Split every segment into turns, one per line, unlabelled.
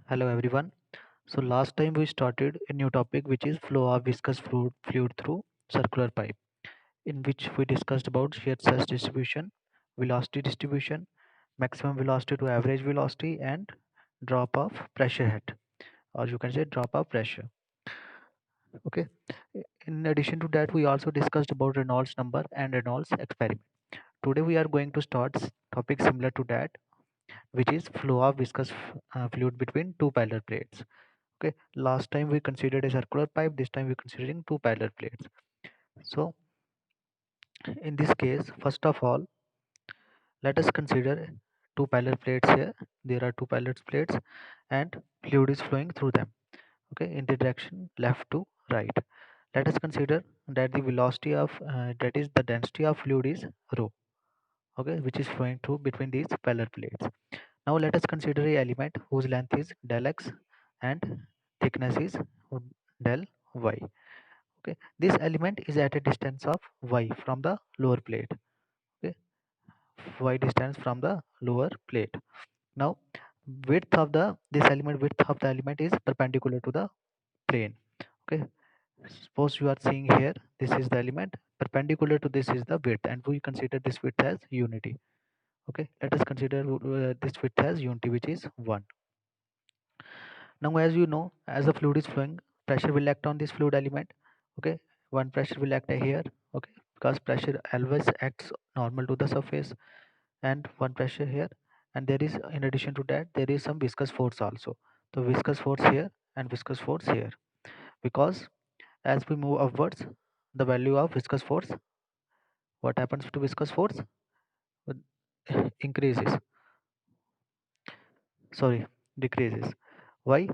Hello everyone. So last time we started a new topic which is flow of viscous fluid through circular pipe, in which we discussed about shear stress distribution, velocity distribution, maximum velocity to average velocity, and drop of pressure head, or you can say drop of pressure. Okay. In addition to that, we also discussed about Reynolds number and Reynolds experiment. Today we are going to start topic similar to that, which is flow of viscous fluid between two parallel plates. Okay, last time we considered a circular pipe, this time we're considering two parallel plates. So in this case, first of all, let us consider two parallel plates here. There are two parallel plates and fluid is flowing through them, okay, in the direction left to right. Let us consider that the velocity of that is the density of fluid is rho, okay, which is flowing through between these parallel plates. Now let us consider a element whose length is del x and thickness is del y. Okay, this element is at a distance of y from the lower plate. Okay, y distance from the lower plate. Now width of the element is perpendicular to the plane. Okay, suppose you are seeing here, this is the element, perpendicular to this is the width, and we consider this width as unity. Okay, let us consider this width as unity, which is 1. Now as you know, as the fluid is flowing, pressure will act on this fluid element. Okay, one pressure will act here. Okay, because pressure always acts normal to the surface, and one pressure here, and there is, in addition to that, there is some viscous force also. So viscous force here and viscous force here, because as we move upwards, the value of viscous force, what happens to viscous force? Increases, sorry, decreases. Why?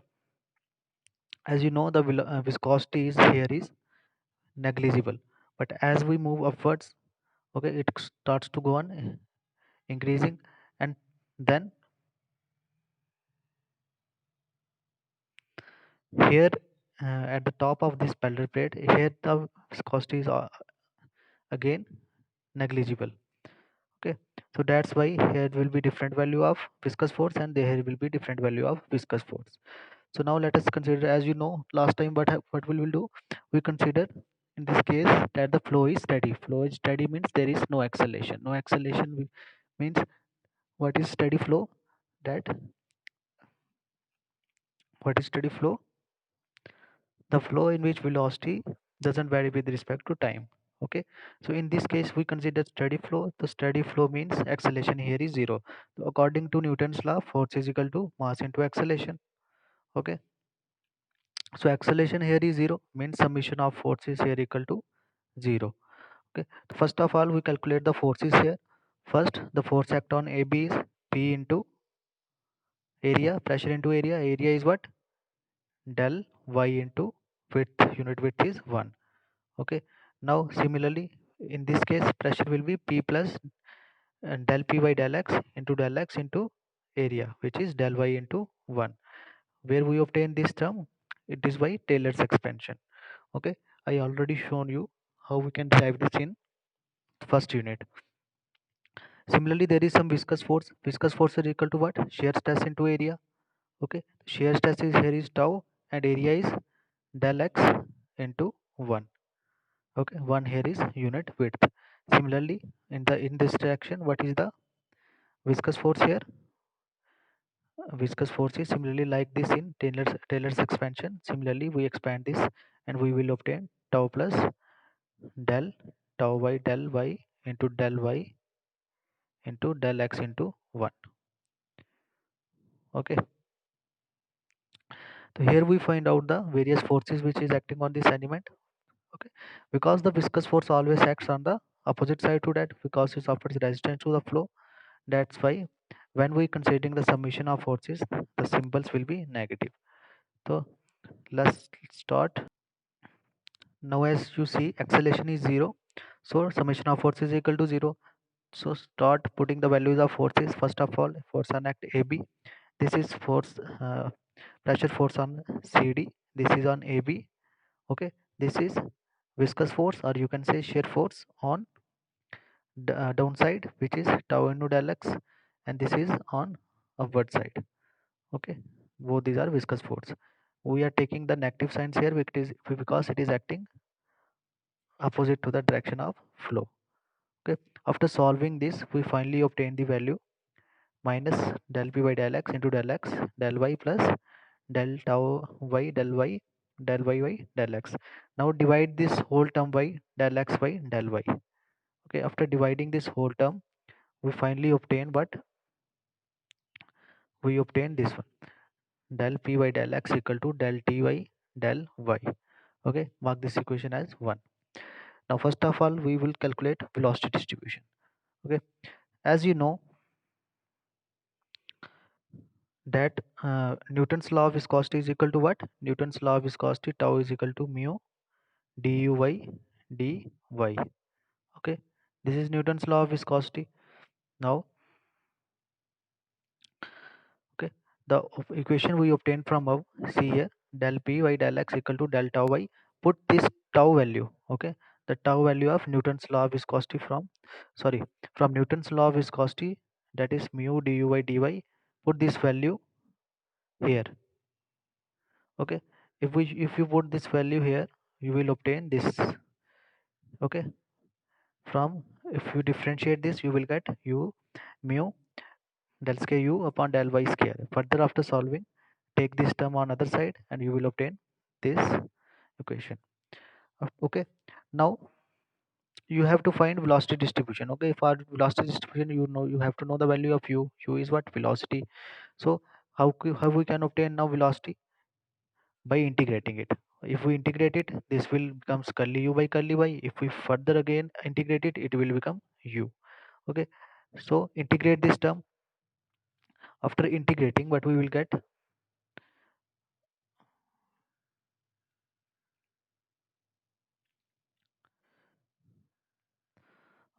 As you know, the viscosity is here is negligible, but as we move upwards, okay, it starts to go on increasing, and then here, at the top of this parallel plate, here the viscosity is again negligible. Okay, so that's why here will be different value of viscous force, and there will be different value of viscous force. So now let us consider, as you know, last time what we will do, we consider in this case that the flow is steady. Flow is steady means there is no acceleration. No acceleration means, what is steady flow? That what is steady flow? The flow in which velocity doesn't vary with respect to time. Okay, so in this case we consider steady flow. The steady flow means acceleration here is zero. So according to Newton's law, force is equal to mass into acceleration. Okay, so acceleration here is zero, means summation of forces here equal to zero. Okay, first of all we calculate the forces here. First, the force act on AB is P into area, pressure into area. Area is what? Del y into width. Unit width is 1. Okay, now similarly in this case pressure will be P plus del P by del x into area, which is del y into 1. Where we obtain this term? It is by Taylor's expansion. Okay, I already shown you how we can derive this in first unit. Similarly, there is some viscous force. Viscous force is equal to what? Shear stress into area. Okay, shear stress is here is tau, and area is del x into 1. Okay, 1 here is unit width. Similarly, in this direction, what is the viscous force here? Viscous force is similarly like this in Taylor's expansion. Similarly, we expand this and we will obtain tau plus del tau by del y into del y into del x into 1. Okay, so here we find out the various forces which is acting on this element. Okay, because the viscous force always acts on the opposite side to that, because it offers resistance to the flow. That's why when we considering the summation of forces, the symbols will be negative. So let's start. Now as you see, acceleration is 0, so summation of forces is equal to 0. So start putting the values of forces. First of all, force on act AB. This is force, pressure force on CD. This is on AB. Okay, this is viscous force, or you can say shear force on downside, which is tau into del x, and this is on upward side. Okay, Both these are viscous fluids. We are taking the negative signs here because it is acting opposite to the direction of flow. Okay. After solving this, we finally obtain the value minus del p by del x into del x del y plus del tau y del y by del x. Now divide this whole term by del x by del y. Okay. After dividing this whole term, we finally obtain what? We obtain this one, del p by del x equal to del t by del y. Okay, mark this equation as 1. Now first of all, we will calculate velocity distribution. Okay, as you know that Newton's law of viscosity is equal to what? Newton's law of viscosity, tau is equal to mu du by dy. Okay, this is Newton's law of viscosity. Now, okay, the equation we obtained from above, see here, del p by del x equal to del tau y. Put this tau value, okay, the tau value of Newton's law of viscosity from Newton's law of viscosity, that is mu du by dy. Put this value here. Okay, if you put this value here, you will obtain this. Okay, from, if you differentiate this, you will get u mu del square u upon del y square. Further, after solving, take this term on other side and you will obtain this equation. Okay, now you have to find velocity distribution. Okay, for velocity distribution, you have to know the value of u is what? Velocity. So how we can obtain now velocity? By integrating it. If we integrate it, this will becomes curly u by curly y. If we further again integrate it, it will become u. Okay, so integrate this term. After integrating, what we will get?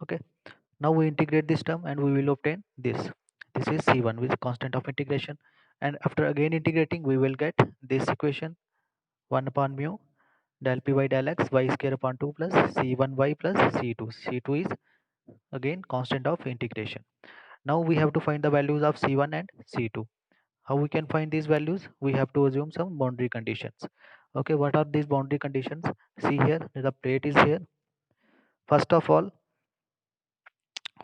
Okay, now we integrate this term and we will obtain this. This is c1 with constant of integration, and after again integrating, we will get this equation, 1 upon mu del p by del x y square upon 2 plus c1y plus c2. C2 is again constant of integration. Now we have to find the values of c1 and c2. How we can find these values? We have to assume some boundary conditions. Okay, what are these boundary conditions? See here, the plate is here. First of all,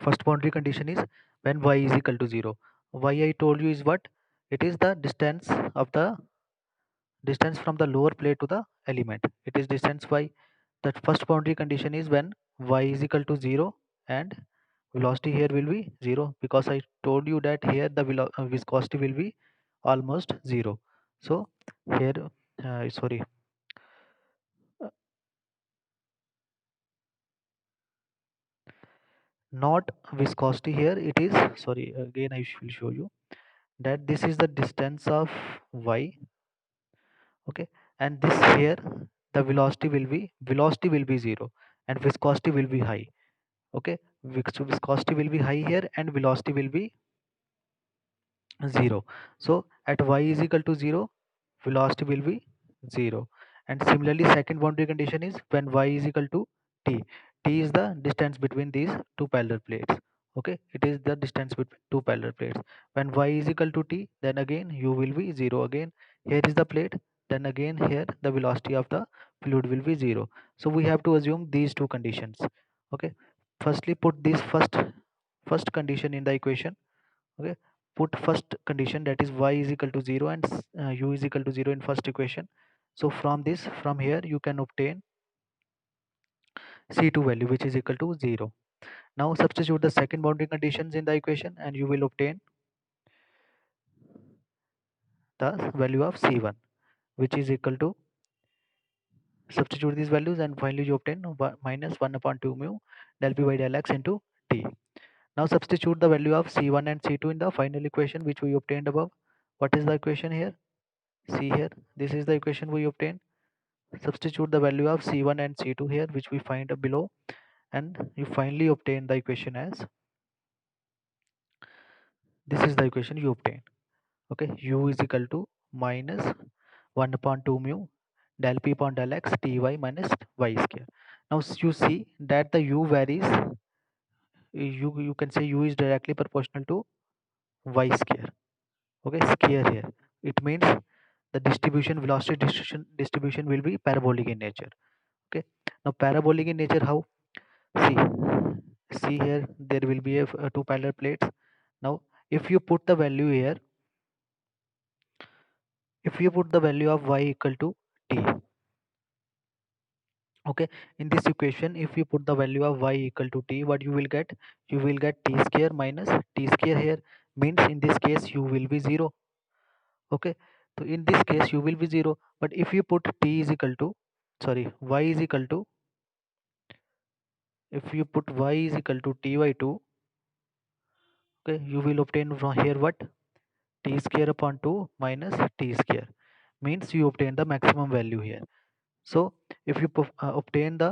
first boundary condition is when y is equal to 0. Y, I told you, is what? It is the distance from the lower plate to the element. It is distance y. That first boundary condition is when y is equal to 0 and velocity here will be 0, because I told you that here the viscosity will be almost 0. So here, sorry, uh, not viscosity here. It is, sorry, again I will show you that this is the distance of y. Okay, and this here, the velocity will be 0 and viscosity will be high. Okay, viscosity will be high here and velocity will be 0. So at y is equal to 0, velocity will be 0. And similarly, second boundary condition is when y is equal to t. T is the distance between these two parallel plates. Okay, it is the distance between two parallel plates. When y is equal to t, then again u will be 0. Again, here is the plate, then again here the velocity of the fluid will be 0. So we have to assume these two conditions. Okay, firstly put this first condition in the equation. Okay, put first condition, that is y is equal to 0 and u is equal to 0 in first equation. So from here you can obtain c2 value, which is equal to 0. Now substitute the second boundary conditions in the equation and you will obtain the value of c1, which is equal to, substitute these values and finally you obtain minus 1 upon 2 mu del p by del x into t. Now substitute the value of c1 and c2 in the final equation which we obtained above. What is the equation here? See here, this is the equation we obtained. Substitute the value of c1 and c2 here, which we find below, and you finally obtain the equation as, this is the equation you obtain. Okay, u is equal to minus 1 upon 2 mu del p upon del x ty minus y square. Now you see that the u varies. You can say u is directly proportional to y square. Okay, square here. it means the distribution, velocity distribution will be parabolic in nature. Okay, now parabolic in nature how? See here, there will be two parallel plates. Now if you put the value here, if you put the value of y equal to t, okay, in this equation if you put the value of y equal to t, what you will get? You will get t square minus t square here, means in this case you will be 0. Okay, so in this case you will be 0, but if you put t is equal to, sorry, y is equal to, if you put y is equal to t by 2, okay, you will obtain from here what? T square upon 2 minus t square, means you obtain the maximum value here. So if you obtain the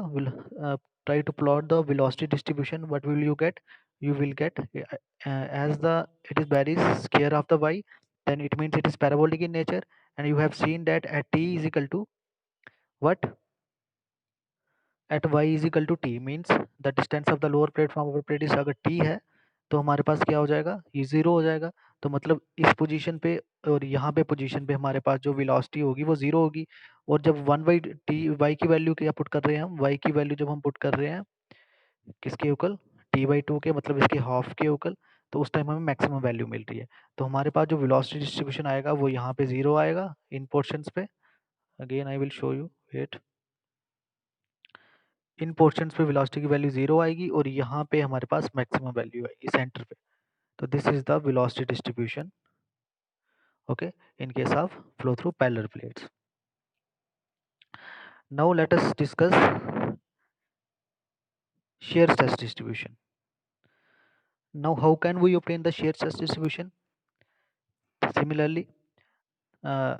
try to plot the velocity distribution, what will you get? You will get as the it is varies square of the y, then it means it is parabolic in nature. And you have seen that at t is equal to what? At y is equal to t, means the distance of the lower plate from upper plate is, अगर t है तो हमारे पास क्या हो जाएगा? ये 0 हो जाएगा। तो मतलब इस पोजीशन पे और यहाँ पे पोजीशन पे हमारे पास जो वेलोसिटी होगी वो 0 होगी। और जब 1/t y की वैल्यू क्या पुट कर रहे हैं हम? y की वैल्यू जब हम पुट कर रहे हैं किसके इक्वल? t/2 के, मतलब इसके हाफ के इक्वल, तो उस टाइम हमें मैक्सिमम वैल्यू मिल रही है। तो हमारे पास जो वेलोसिटी डिस्ट्रीब्यूशन आएगा वो यहाँ पे 0 आएगा इन पोर्शंस पे। Again I will show you, wait. इन पोर्शंस पे वेलोसिटी की वैल्यू 0 आएगी और यहाँ पे हमारे पास मैक्सिमम वैल्यू आएगी सेंटर पे। तो this is the velocity distribution, okay, in case of flow through parallel plates. Now let us discuss shear stress distribution. Now how can we obtain the shear stress distribution? Similarly, uh,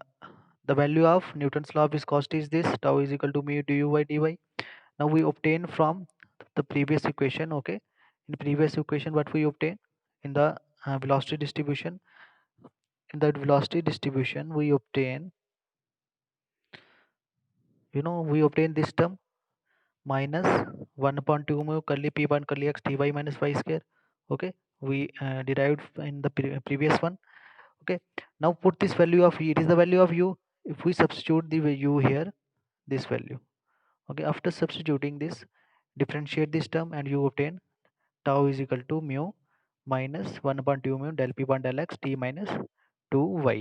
the value of Newton's law of viscosity is this: tau is equal to mu du by dy. Now we obtain from the previous equation, okay. In previous equation what we obtain? In the velocity distribution, in that velocity distribution we obtain, we obtain this term minus 1 upon 2 mu curly p upon curly x dy minus y square. Okay, we derived in the previous one. Okay, now put this value of u, it is the value of u. If we substitute the u here, this value, okay, after substituting this, differentiate this term and you obtain tau is equal to mu minus 1 upon 2 mu del p upon del x t minus 2y.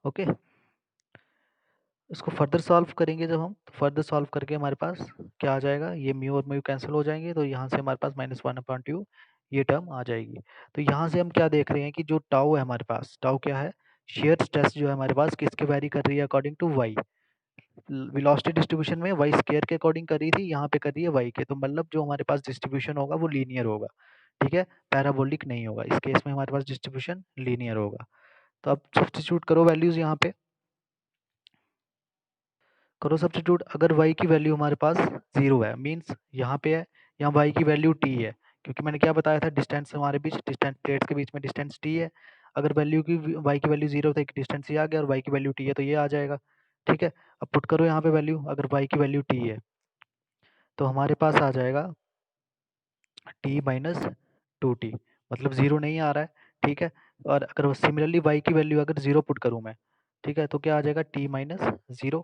okay, इसको further solve करेंगे जब हम, तो further solve करके हमारे पास क्या आ जाएगा? ये म्यू और म्यू कैंसिल हो जाएंगे, तो यहाँ से हमारे पास -1/2 ये टर्म आ जाएगी। तो यहाँ से हम क्या देख रहे हैं कि जो टाउ है हमारे पास, टाउ क्या है? शेयर स्ट्रेस जो है हमारे पास किसके वैरी कर रही है? According to y. Velocity distribution में वाई स्क्वायर के अकॉर्डिंग कर रही थी, यहाँ पे कर रही है वाई के। तो मतलब जो हमारे पास डिस्ट्रीब्यूशन होगा वो लीनियर होगा, ठीक है, पैराबोलिक नहीं होगा। इस केस में हमारे पास डिस्ट्रीब्यूशन लीनियर होगा। तो अब सब्स्टिट्यूट करो वैल्यूज यहाँ पे, करो सब्स्टिट्यूट। अगर y की वैल्यू हमारे पास 0 है, मींस यहाँ पे है, यहाँ y की वैल्यू t है, क्योंकि मैंने क्या बताया था, डिस्टेंस हमारे बीच, डिस्टेंस प्लेट्स के बीच में डिस्टेंस t है। अगर वैल्यू की y की वैल्यू 0 तो एक डिस्टेंस ये आ गया, और y की वैल्यू t है तो ये आ जाएगा, ठीक है। अब पुट करो यहाँ पे वैल्यू, अगर y की वैल्यू t है तो हमारे पास आ जाएगा t माइनस 2t, मतलब 0 नहीं आ रहा है, ठीक है। और अगर सिमिलरली y की वैल्यू अगर 0 पुट करूँ मैं, ठीक है, तो क्या आ जाएगा? t minus 0।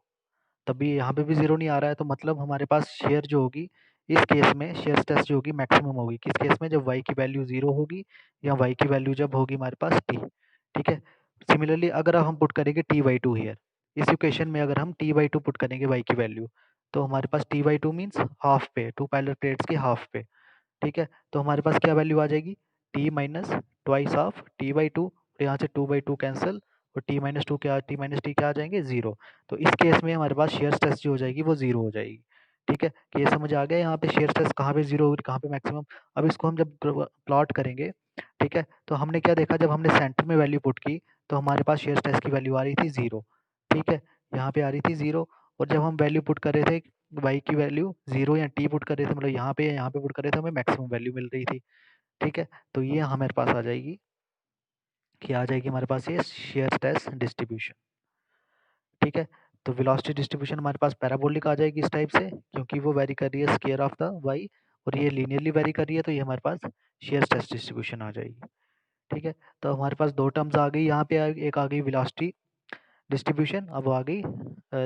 तभी यहाँ पे भी 0 नहीं आ रहा है, तो मतलब हमारे पास शेयर जो होगी, इस केस में शेयर स्ट्रेस जो होगी मैक्सिमम होगी। किस केस में? जब y की वैल्यू 0 होगी, या y की वैल्यू जब होगी हमारे पास t, ठीक है। सिमिलरली अगर हम पुट करेंगे t/2 हियर, इस इक्वेशन में अगर हम t/2 पुट करेंगे y की वैल्यू, तो हमारे पास t/2 मीन्स हाफ पे, टू पैरेलल प्लेट्स के हाफ पे, ठीक है। तो हमारे पास क्या वैल्यू आ जाएगी? t minus twice of t/2, यहाँ से 2/2 कैंसिल, और t माइनस टू क्या, t माइनस टी क्या आ जाएंगे? 0। तो इस केस में हमारे पास शेयर स्ट्रेस जो हो जाएगी वो 0 हो जाएगी, ठीक है। कि ये समझ आ गया यहाँ पे शेयर स्ट्रेस कहाँ पे 0 होगी, कहाँ पे मैक्सिमम। अब इसको हम जब प्लॉट करेंगे, ठीक है, तो हमने क्या देखा, जब हमने सेंटर में वैल्यू पुट की तो हमारे पास शेयर स्ट्रेस की वैल्यू आ रही थी 0, ठीक है, यहाँ पे आ रही थी 0। और जब हम वैल्यू पुट कर रहे थे y की वैल्यू 0 या t पुट कर रहे थे, मतलब यहाँ पे या यहाँ पे पुट कर रहे थे, हमें मैक्सिमम वैल्यू मिल रही थी, ठीक है। तो ये हमारे पास आ जाएगी, कि आ जाएगी हमारे पास ये शेयर स्ट्रेस डिस्ट्रीब्यूशन, ठीक है। तो वेलोसिटी डिस्ट्रीब्यूशन हमारे पास पैराबोलिक आ जाएगी इस टाइप से, क्योंकि वो वेरी कर रही है स्क्वायर ऑफ द वाई, और ये लीनियरली वेरी कर रही है, तो ये हमारे पास शेयर स्ट्रेस डिस्ट्रीब्यूशन आ जाएगी। ठीक है, तो हमारे पास दो टर्म्स आ गई यहाँ पे, एक आ गई वेलोसिटी डिस्ट्रीब्यूशन, अब आ गई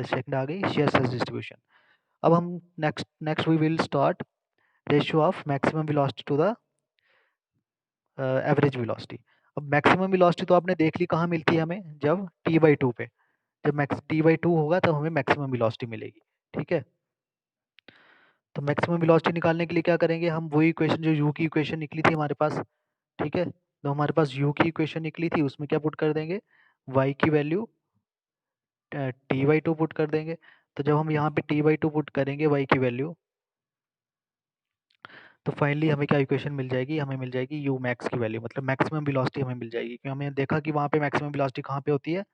सेकंड आ गई शेयर स्ट्रेस डिस्ट्रीब्यूशन। अब हम next we will start ratio of maximum velocity to the average velocity. अब मैक्सिमम वेलोसिटी तो आपने देख ली कहाँ मिलती है हमें, जब t/2 पे, जब मैक्स t/2 होगा तब हमें मैक्सिमम वेलोसिटी मिलेगी। ठीक है, तो मैक्सिमम वेलोसिटी निकालने के लिए क्या करेंगे हम, वही इक्वेशन जो u की इक्वेशन निकली थी हमारे पास। ठीक है, तो हमारे पास u की इक्वेशन निकली थी, उसमें क्या पुट कर देंगे, y की वैल्यू t/2 पुट कर देंगे। तो जब हम यहाँ पे t/2 पुट करेंगे y की वैल्यू, तो फाइनली हमें क्या इक्वेशन मिल जाएगी, हमें मिल जाएगी u मैक्स की वैल्यू, मतलब मैक्सिमम वेलोसिटी हमें मिल जाएगी। क्योंकि हमने देखा कि वहाँ पे मैक्सिमम वेलोसिटी कहाँ पे होती है,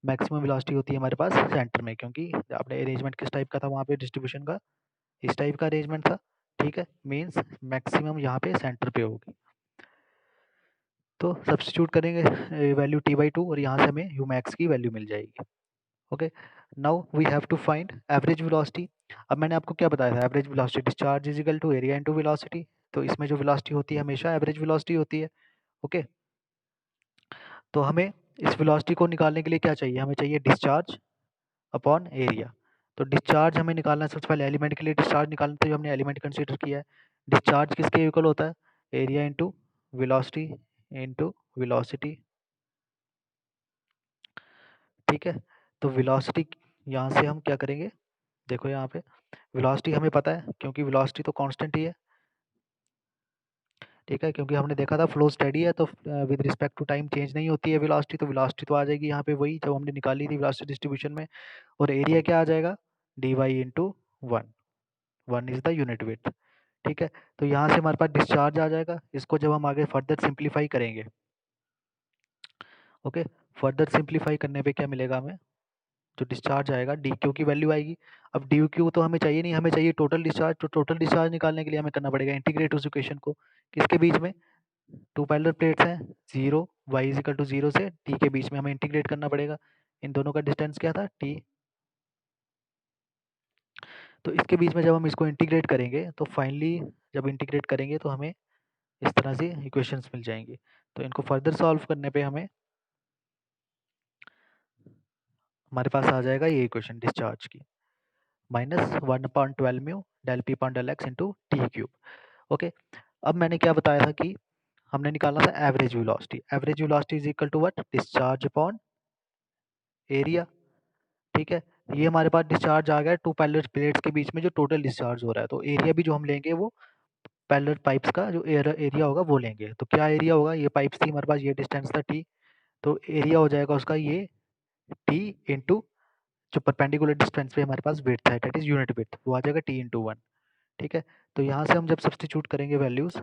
मैक्सिमम वेलोसिटी होती है हमारे पास सेंटर में, क्योंकि आपने अरेंजमेंट किस टाइप का था वहाँ पे डिस्ट्रीब्यूशन का, इस टाइप का अरेंजमेंट था। ठीक है, मीन्स मैक्सिमम यहाँ पे सेंटर पे होगी। तो सब्स्टिट्यूट करेंगे वैल्यू t/2 और यहाँ से हमें u मैक्स की वैल्यू मिल जाएगी। Okay, now we have to find average velocity. अब मैंने आपको क्या बताया था, average velocity discharge is equal to area into velocity. तो इसमें जो वेलोसिटी होती है हमेशा एवरेज वेलोसिटी होती है। ओके, तो हमें इस वेलोसिटी को निकालने के लिए क्या चाहिए, हमें चाहिए डिस्चार्ज अपॉन एरिया। तो डिस्चार्ज हमें निकालना है, सबसे पहले एलिमेंट के लिए डिस्चार्ज निकालने के लिए हमने एलिमेंट कंसीडर किया है। डिस्चार्ज किसके इक्वल होता है, area into velocity into velocity. ठीक है, तो वेलोसिटी यहाँ से हम क्या करेंगे, देखो यहाँ पे वेलोसिटी हमें पता है, क्योंकि वेलोसिटी तो कांस्टेंट ही है। ठीक है, क्योंकि हमने देखा था फ्लो स्टेडी है, तो with respect to time change नहीं होती है वेलोसिटी, तो वेलोसिटी तो आ जाएगी यहाँ पे वही जब हमने निकाली थी वेलोसिटी डिस्ट्रीब्यूशन में। और एरिया क्या आ जाएगा, dy into one, one is the unit width. ठीक है, तो यहाँ से हमारे पास डिस्चार्ज आ जाएगा, इसको जब हम आगे फर्दर सिंप्लीफाई करेंगे, ओके, फर्दर सिंप्लीफाई करने पे क्या मिलेगा हमें, जो डिस्चार्ज आएगा डी क्यू की वैल्यू आएगी। अब डी क्यू तो हमें चाहिए नहीं, हमें चाहिए टोटल डिस्चार्ज। तो टोटल डिस्चार्ज निकालने के लिए हमें करना पड़ेगा इंटीग्रेट उस इक्वेशन को, किसके बीच में, टू पैरेलल प्लेट्स हैं, zero y is equal to zero से टी के बीच में हमें इंटीग्रेट करना पड़ेगा। इन दोनों का डिस्टेंस क्या था, टी। तो इसके बीच में जब हम इसको इंटीग्रेट करेंगे, तो फाइनली जब इंटीग्रेट करेंगे तो हमें इस तरह से इक्वेशंस मिल जाएंगे। तो इनको फर्दर सॉल्व करने पे हमें, हमारे पास आ जाएगा ये इक्वेशन डिस्चार्ज की, -1/12 mu del P upon del X into T cube. Okay, अब मैंने क्या बताया था कि हमने निकालना था average velocity. Average velocity is equal to what, discharge upon area. ठीक है, ये हमारे पास डिस्चार्ज आ गया टू पैरेलल प्लेट्स के बीच में जो टोटल डिस्चार्ज हो रहा है। तो एरिया भी जो हम लेंगे वो पैरेलल पाइप्स का जो एरिया होगा वो लेंगे। तो क्या एरिया होगा, ये पाइप्स थी हमारे पास, ये डिस्टेंस था टी, तो एरिया हो जाएगा उसका ये टी इंटू जो परपेंडिकुलर डिस्टेंस पे हमारे पास विड्थ है, दैट इज यूनिट विड्थ, वो आ जाएगा टी इंटू वन। ठीक है, तो यहाँ से हम जब सब्स्टिट्यूट करेंगे वैल्यूज,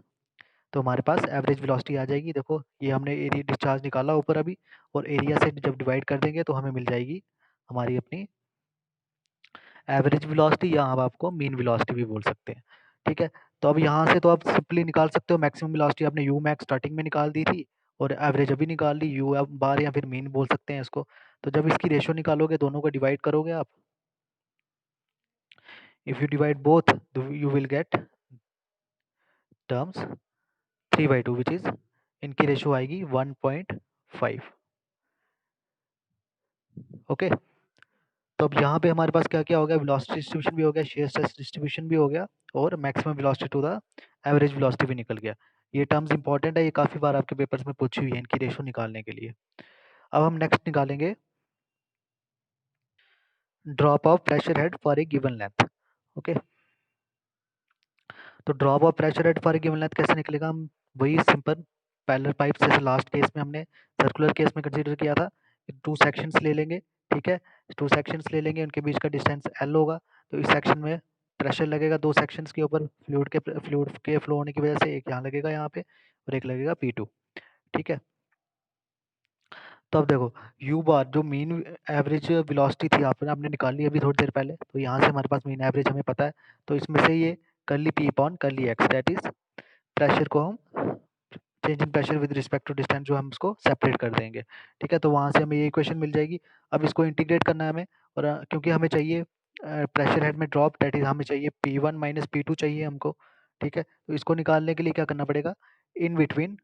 तो हमारे पास एवरेज वेलोसिटी आ जाएगी। देखो ये हमने एरिया डिस्चार्ज निकाला ऊपर अभी, और एरिया से जब डिवाइड कर देंगे तो हमें मिल जाएगी हमारी अपनी एवरेज वेलोसिटी, या हम आपको मीन वेलोसिटी भी बोल सकते हैं। ठीक है, तो अब यहाँ से तो आप सिंपली निकाल सकते हो मैक्सिमम वेलोसिटी, आपने यू मैक्स स्टार्टिंग में निकाल दी थी और एवरेज अभी निकाल ली, यू बार या फिर मीन बोल सकते हैं इसको। तो जब इसकी रेशियो निकालोगे, दोनों को डिवाइड करोगे आप, if you divide both you will get terms 3/2 which is, इनकी रेशियो आएगी 1.5। ओके, तो अब यहाँ पे हमारे पास क्या क्या हो गया, वेलोसिटी डिस्ट्रीब्यूशन भी हो गया, शेयर स्ट्रेस डिस्ट्रीब्यूशन भी हो गया, और maximum velocity to the average velocity भी निकल गया। ये टर्म्स इंपॉर्टेंट है, ये काफी बार आपके पेपर्स में पूछी हुई है इनकी रेशियो निकालने के लिए। अब हम नेक्स्ट निकालेंगे drop of pressure head for a given length. Okay, तो drop of pressure head for a given length कैसे निकलेगा, हम वही सिंपल पैरेलल पाइप, जैसे लास्ट केस में हमने सर्कुलर केस में कंसीडर किया था, टू सेक्शंस ले लेंगे। ठीक है, टू सेक्शंस ले लेंगे, उनके बीच का डिस्टेंस एल होगा। तो इस सेक्शन में प्रेशर लगेगा दो सेक्शंस के ऊपर, फ्लूइड के फ्लो होने की वजह से, एक यहाँ लगेगा यहाँ पे और एक लगेगा P2। ठीक है, तो अब देखो यू बार जो मीन एवरेज वेलोसिटी थी आपने आपने निकाली अभी थोड़ी देर पहले, तो यहाँ से हमारे पास मीन एवरेज हमें पता है। तो इसमें से ये curly P upon curly X, that is pressure को हम change in pressure with respect to distance जो हम इसको सेपरेट कर देंगे। ठीक है, तो वहाँ से हमें ये इक्वेशन मिल जाएगी। अब इसको इंटीग्रेट करना है हमें, और क्योंकि हमें चाहिए प्रेशर हेड में ड्रॉप, दैट इज हमें चाहिए P1 माइनस P2 चाहिए हमको। ठीक है, तो इसको निकालने के लिए क्या करना पड़ेगा, इन बिटवीन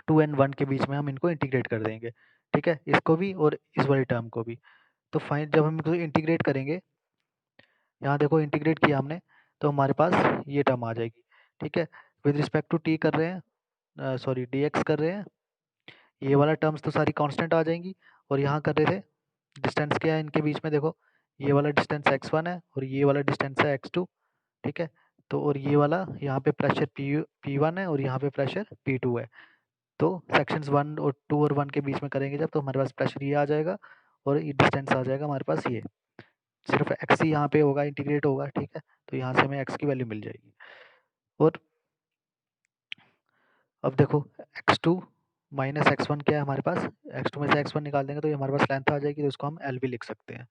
2 एंड 1 के बीच में हम इनको इंटीग्रेट कर देंगे, ठीक है, इसको भी और इस वाली टर्म को भी। तो फाइन जब हम इनको इंटीग्रेट करेंगे, यहाँ देखो इंटीग्रेट किया हमने, तो हमारे पास ये टर्म आ जाएगी, ठीक है। विद रिस्पेक्ट टू टी कर रहे हैं, सॉरी dx कर रहे हैं, ये वाला टर्म्स तो सारी कांस्टेंट आ जाएंगी, और यहाँ कर रहे थे डिस्टेंस क्या है इनके बीच में, देखो ये वाला डिस्टेंस x1 है और ये वाला डिस्टेंस है x2, ठीक है। तो और ये वाला यहाँ पे प्रेशर P1 है और यहाँ पे प्रेशर P2 है। तो सेक्शंस 1 और 2 और 1 के बीच में करेंगे जब, तो हमारे पास प्रेशर ये आ जाएगा और ये डिस्टेंस आ जाएगा हमारे पास ये, सिर्फ एक्स ही यहाँ पे होगा, इंटीग्रेट होगा, ठीक है। तो यहाँ से हमें एक्स की वैल्यू मिल जाएगी। और अब देखो x2 माइनस x1 क्या है हमारे पास, x2 में से x1 निकाल देंगे तो ये हमारे पास लेंथ आ जाएगी, तो इसको हम L भी लिख सकते हैं।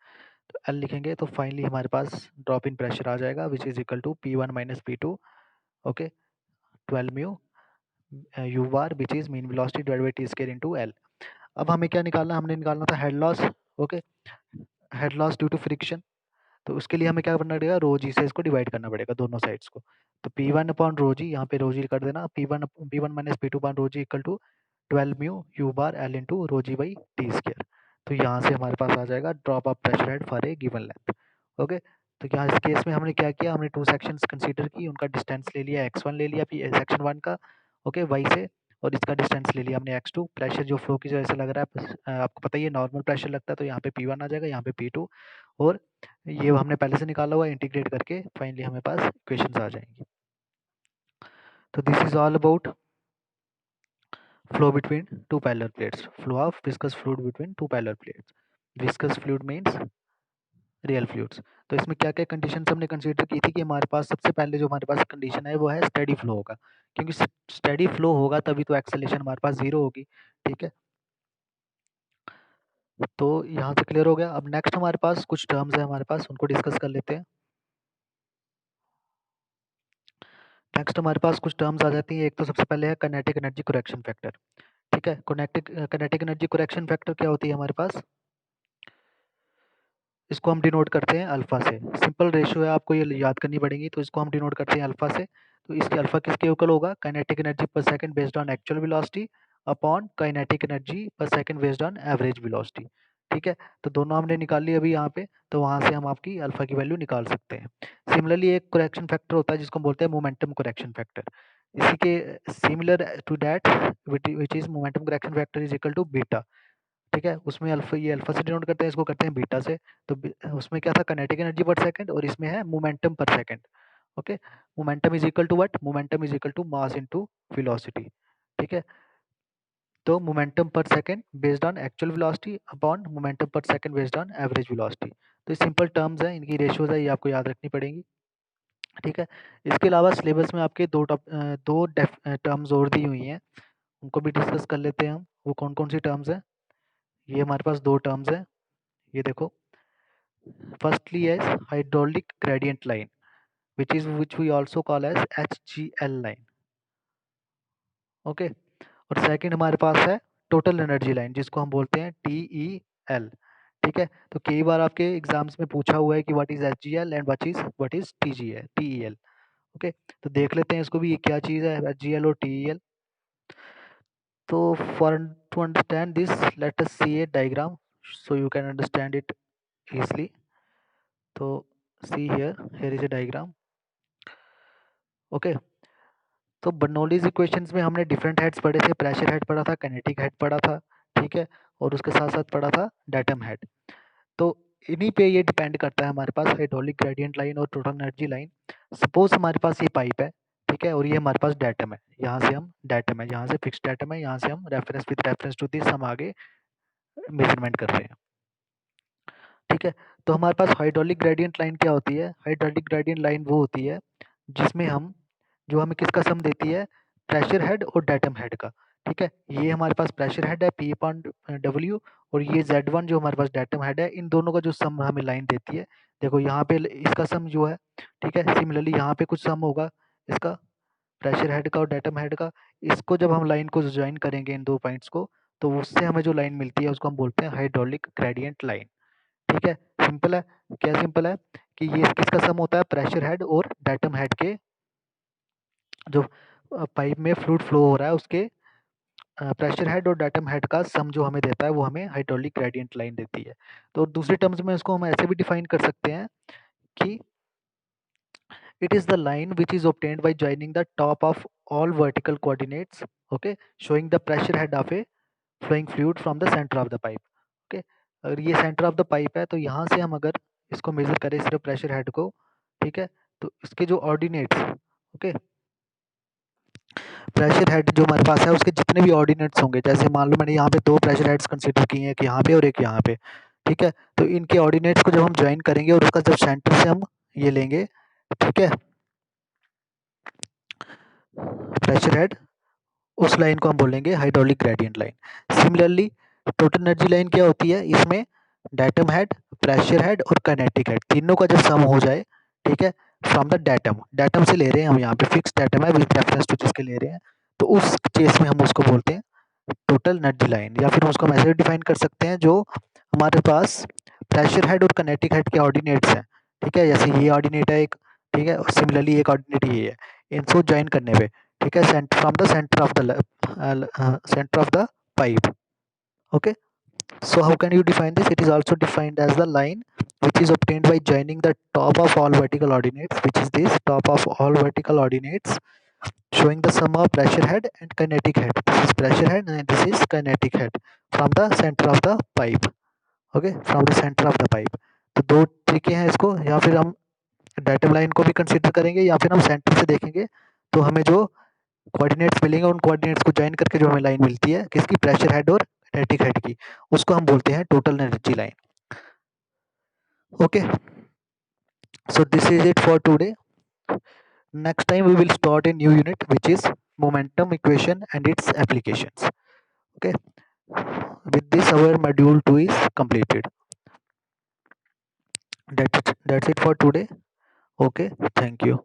तो L लिखेंगे तो फाइनली हमारे पास ड्रॉप इन प्रेशर आ जाएगा which is equal to P1 minus P2, okay, 12 mu u bar which is mean velocity divided by T square into L। अब हमें क्या निकालना है, हमने निकालना था head loss, okay, head loss due to friction. तो उसके लिए हमें क्या करना पड़ेगा, रो जी से इसको डिवाइड करना पड़ेगा दोनों साइड्स को। तो P1 अपॉन रो जी, यहाँ पे रो जी कर देना, P1 minus P2 upon rho G equal to 12 mu u bar L into rho G by T square. तो यहाँ से हमारे पास आ जाएगा drop of pressure head for a given length, okay. तो यहाँ इस केस में हमने क्या किया, हमने 2 सेक्शंस कंसीडर की, उनका डिस्टेंस ले लिया x1 ले लिया सेक्शन 1 का, ओके, y से, और इसका डिस्टेंस ले लिया हमने x2। प्रेशर जो फ्लो की वजह से लग रहा है, आपको पता ही है नॉर्मल प्रेशर लगता है, तो यहाँ पे P1 आ जाएगा, यहाँ पे P2, और ये हमने पहले से निकाला हुआ, इंटीग्रेट करके फाइनली हमें पास इक्वेशंस आ जाएंगी। तो this is all about flow between two parallel plates, flow of viscous fluid between two parallel plates। viscous fluid means real fluids. तो इसमें क्या क्या कंडीशन हमने कंसीडर की थी कि हमारे पास सबसे पहले जो हमारे पास कंडीशन है वो है स्टेडी फ्लो होगा, क्योंकि स्टेडी फ्लो होगा तभी तो एक्सेलेरेशन हमारे पास जीरो होगी, ठीक है। तो यहाँ से क्लियर हो गया। अब नेक्स्ट हमारे पास कुछ टर्म्स है हमारे पास, उनको डिस्कस कर लेते हैं। नेक्स्ट हमारे पास कुछ टर्म्स आ जाती हैं। एक तो सबसे पहले है काइनेटिक एनर्जी करेक्शन फैक्टर, ठीक है। काइनेटिक एनर्जी करेक्शन फैक्टर क्या होती है हमारे पास, इसको हम डिनोट करते हैं अल्फा से। सिंपल रेशियो है, आपको ये याद करनी पड़ेगी। तो इसको हम डिनोट करते हैं अल्फा से। तो इसके अल्फा किसके इक्वल होगा, kinetic energy per second based on actual velocity upon kinetic energy per second based on average velocity, ठीक है। तो दोनों हमने निकाल ली अभी यहाँ पे, तो वहाँ से हम आपकी अल्फा की वैल्यू निकाल सकते हैं। सिमिलरली एक करेक्शन फैक्टर होता है जिसको हम बोलते हैं मोमेंटम करेक्शन फैक्टर। इसी के similar to that which is momentum correction factor is equal to beta, ठीक है। उसमें अल्फा, ये अल्फा से डिनोट करते हैं, इसको करते हैं बीटा से। तो उसमें क्या था, काइनेटिक एनर्जी पर सेकंड, और इसमें है momentum per second, okay. Momentum is equal to what, momentum is equal to mass into velocity, ठीक है। तो momentum per second based on actual velocity upon momentum per second based on average velocity. तो ये simple terms हैं, इनकी ratios है, ये आपको याद रखनी पड़ेगी, ठीक है। इसके अलावा सिलेबस में आपके दो टर्म्स और दी हुई हैं, उनको भी डिस्कस कर लेते हैं हम। वो कौन कौन सी टर्म्स हैं, ये हमारे पास दो टर्म्स हैं, ये देखो। Firstly as hydraulic gradient line, which we also call as HGL line, okay. और सेकंड हमारे पास है टोटल एनर्जी लाइन, जिसको हम बोलते हैं TEL, ठीक है। तो कई बार आपके एग्जाम्स में पूछा हुआ है कि what is HGL and what is TEL, okay. तो देख लेते हैं इसको भी, ये क्या चीज़ है HGL और TEL। तो for to understand this let us see a diagram so you can understand it easily। तो see here is a diagram, okay. तो बर्नौलीज इक्वेशंस में हमने डिफरेंट हेड्स पढ़े थे, प्रेशर हेड पढ़ा था, काइनेटिक हेड पढ़ा था, ठीक है, और उसके साथ साथ पढ़ा था डेटम हेड। तो इन्हीं पे ये डिपेंड करता है हमारे पास हाइड्रोलिक ग्रेडियंट लाइन और टोटल एनर्जी लाइन। सपोज हमारे पास ये पाइप है, ठीक है, और ये हमारे पास डेटम है, यहाँ से हम डेटम है, यहाँ से फिक्स डेटम है, यहाँ से हम reference with reference to this हम आगे मेजरमेंट कर रहे हैं, ठीक है। तो हमारे पास हाइड्रोलिक ग्रेडियंट लाइन क्या होती है, हाइड्रोलिक ग्रेडियंट लाइन वो होती है जिसमें हम, जो हमें किसका सम देती है, प्रेशर हेड और डेटम हेड का, ठीक है। ये हमारे पास प्रेशर हेड है P/W, और ये Z1 जो हमारे पास डेटम हेड है, इन दोनों का जो सम हमें लाइन देती है। देखो यहाँ पे इसका सम जो है, ठीक है, सिमिलरली यहाँ पे कुछ सम होगा इसका, प्रेशर हेड का और डेटम हेड का। इसको जब हम लाइन को ज्वाइन करेंगे इन दो पॉइंट्स को, तो उससे हमें जो लाइन मिलती है उसको हम बोलते हैं हाइड्रोलिक ग्रेडियंट लाइन, ठीक है। सिंपल है, क्या सिंपल है कि ये किसका सम होता है, प्रेशर हेड और डेटम हेड के, जो पाइप में फ्लूइड फ्लो हो रहा है उसके प्रेशर हेड और डाटम हेड का सम जो हमें देता है वो हमें हाइड्रोलिक ग्रेडियंट लाइन देती है। तो दूसरे टर्म्स में इसको हम ऐसे भी डिफाइन कर सकते हैं कि it is the line which is obtained by joining the top of all vertical coordinates, okay, showing the pressure head of a flowing fluid from the center of the pipe, okay। अगर ये centre of the pipe है तो यहाँ से हम अगर इसको major करें सिर्फ प्रेशर हेड को, ठीक है, तो इसके जो ऑर्डिनेट्स, ओके, प्रेशर हेड जो हमारे पास है उसके जितने भी ऑर्डिनेट्स होंगे, जैसे मान लो मैंने यहाँ पे 2 प्रेशर हेड्स कंसीडर किए हैं, एक यहाँ पे और एक यहाँ पे, ठीक है, तो इनके ऑर्डिनेट्स को जब हम ज्वाइन करेंगे और उसका जब सेंटर से हम ये लेंगे, ठीक है, प्रेशर हेड, उस लाइन को हम बोलेंगे hydraulic gradient line. Similarly total energy line क्या होती है, इसमें डाटम हेड, प्रेशर हेड और काइनेटिक हेड तीनों का जब सम हो जाए, ठीक है, फ्रॉम द डाटम, डाटम से ले रहे हैं हम, यहाँ पे फिक्स डाटम है विद रेफरेंस टू जिसके ले रहे हैं, तो उस केस में हम उसको बोलते हैं टोटल एनर्जी लाइन, या फिर उसको हम ऐसे डिफाइन कर सकते हैं जो हमारे पास प्रेशर हेड और काइनेटिक हेड के ऑर्डिनेट्स हैं, ठीक है, जैसे ये ऑर्डिनेट है एक, ठीक है, और सिमिलरली एक ऑर्डिनेट ये है, इनको ज्वाइन करने पे, ठीक है, from the center of the pipe, okay। So how can you define this? It is also defined as the line which is obtained by joining the top of all vertical ordinates, which is this top of all vertical ordinates, showing the sum of pressure head and kinetic head. This is pressure head and this is kinetic head from the center of the pipe, okay, from the center of the pipe। तो दो तरीके हैं इसको, या फिर हम datum line को भी कंसीडर करेंगे या फिर हम सेंटर से देखेंगे, तो हमें जो कोऑर्डिनेट्स मिलेंगे उन कोऑर्डिनेट्स को ज्वाइन करके जो हमें लाइन मिलती है किसकी, प्रेशर हेड और काइनेटिक हेड की, उसको हम बोलते हैं total energy line, okay. So this is it for today. Next time we will start a new unit which is momentum equation and its applications, okay। With this our module 2 is completed। That's it for today, okay, thank you।